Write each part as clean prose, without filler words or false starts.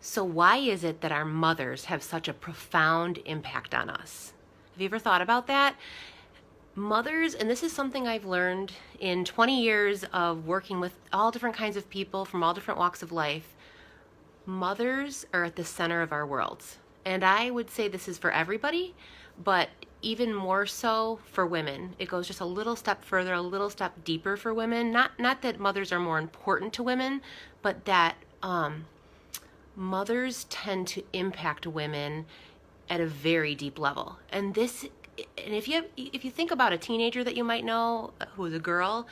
So why is it that our mothers have such a profound impact on us? Have you ever thought about that? Mothers, and this is something I've learned in 20 years of working with all different kinds of people from all different walks of life, mothers are at the center of our worlds. And I would say this is for everybody, but even more so for women. It goes just a little step further, a little step deeper for women. Not that mothers are more important to women, but that mothers tend to impact women at a very deep level. And if you think about a teenager that you might know who is a girl,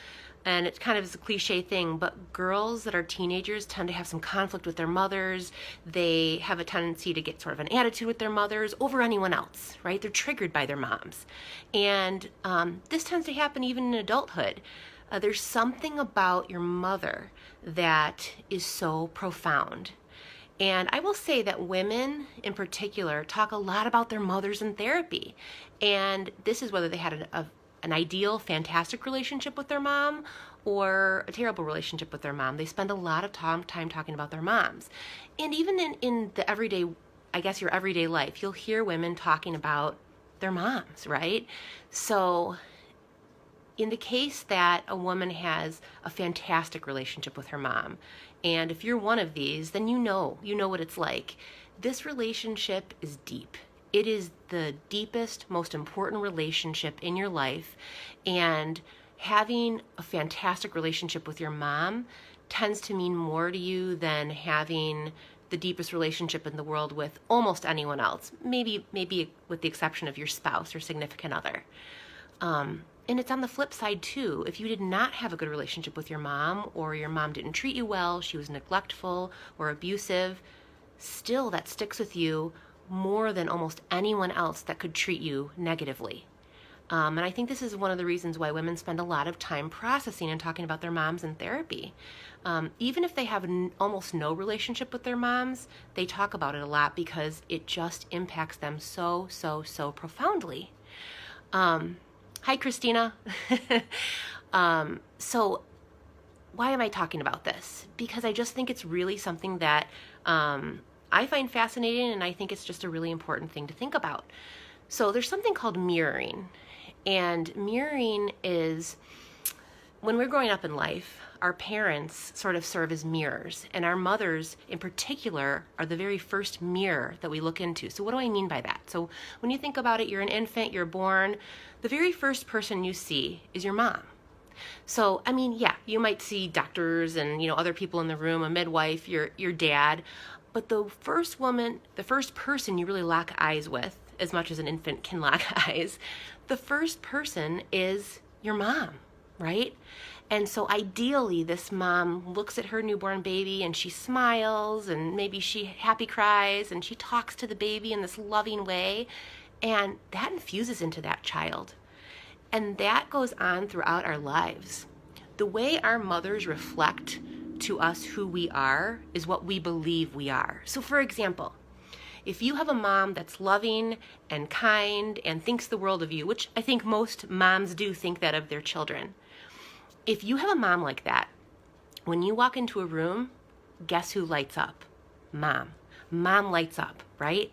and it's kind of a cliche thing, but girls that are teenagers tend to have some conflict with their mothers. They have a tendency to get sort of an attitude with their mothers over anyone else, right? They're triggered by their moms. And this tends to happen even in adulthood. There's something about your mother that is so profound. And I will say that women in particular talk a lot about their mothers in therapy. And this is whether they had an ideal, fantastic relationship with their mom or a terrible relationship with their mom. They spend a lot of time talking about their moms. And even in the everyday, I guess your everyday life, you'll hear women talking about their moms, right? So in the case that a woman has a fantastic relationship with her mom, and if you're one of these, then you know what it's like. This relationship is deep. It is the deepest, most important relationship in your life, and having a fantastic relationship with your mom tends to mean more to you than having the deepest relationship in the world with almost anyone else, maybe with the exception of your spouse or significant other. And it's on the flip side too. If you did not have a good relationship with your mom, or your mom didn't treat you well, she was neglectful or abusive, still that sticks with you more than almost anyone else that could treat you negatively. And I think this is one of the reasons why women spend a lot of time processing and talking about their moms in therapy. Even if they have almost no relationship with their moms, they talk about it a lot because it just impacts them so profoundly. Hi, Christina. So why am I talking about this? Because I just think it's really something that I find fascinating, and I think it's just a really important thing to think about. So there's something called mirroring. And mirroring is when we're growing up in life, our parents sort of serve as mirrors, and our mothers in particular are the very first mirror that we look into. So what do I mean by that? So when you think about it, you're an infant, you're born, the very first person you see is your mom. So, I mean, yeah, you might see doctors and, other people in the room, a midwife, your dad, but the first person you really lock eyes with, as much as an infant can lock eyes, the first person is your mom, right? And so ideally, this mom looks at her newborn baby and she smiles, and maybe she happy cries, and she talks to the baby in this loving way, and that infuses into that child. And that goes on throughout our lives. The way our mothers reflect to us who we are is what we believe we are. So for example, if you have a mom that's loving and kind and thinks the world of you, which I think most moms do think that of their children, if you have a mom like that, when you walk into a room, guess who lights up? Mom. Mom lights up, right?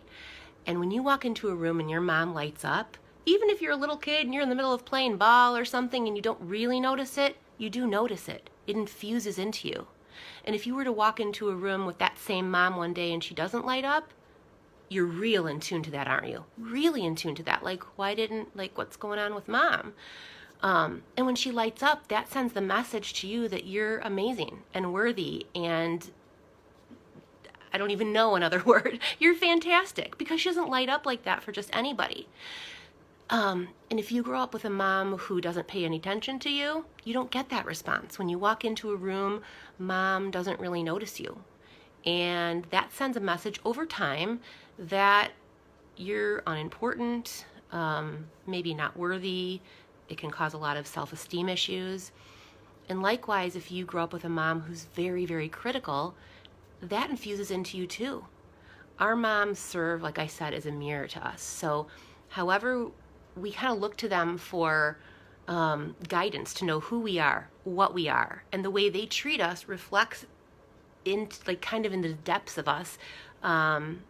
And when you walk into a room and your mom lights up, even if you're a little kid and you're in the middle of playing ball or something and you don't really notice it, you do notice it. It infuses into you. And if you were to walk into a room with that same mom one day and she doesn't light up, you're real in tune to that, aren't you? Really in tune to that. What's going on with mom? And when she lights up, that sends the message to you that you're amazing and worthy, and I don't even know another word. You're fantastic, because she doesn't light up like that for just anybody. And if you grow up with a mom who doesn't pay any attention to you, you don't get that response. When you walk into a room, mom doesn't really notice you. And that sends a message over time that you're unimportant, maybe not worthy. It can cause a lot of self-esteem issues. And likewise, if you grow up with a mom who's very, very critical, that infuses into you too. Our moms serve, like I said, as a mirror to us. So however, we kind of look to them for guidance to know who we are, what we are, and the way they treat us reflects in the depths of us, and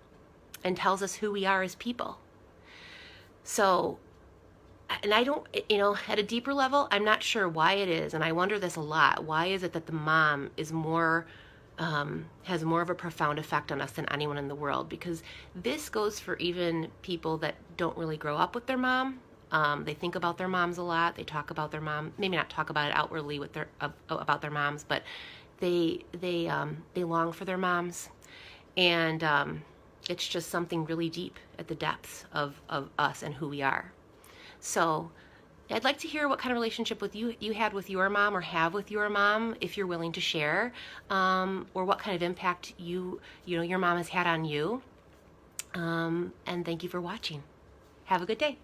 tells us who we are as people. So, and I don't, at a deeper level, I'm not sure why it is, and I wonder this a lot. Why is it that the mom is more, has more of a profound effect on us than anyone in the world? Because this goes for even people that don't really grow up with their mom. They think about their moms a lot. They talk about their mom, maybe not talk about it outwardly with their about their moms, but they long for their moms, and it's just something really deep at the depths of us and who we are. So I'd like to hear what kind of relationship you had with your mom or have with your mom, if you're willing to share, or what kind of impact your mom has had on you. And thank you for watching. Have a good day.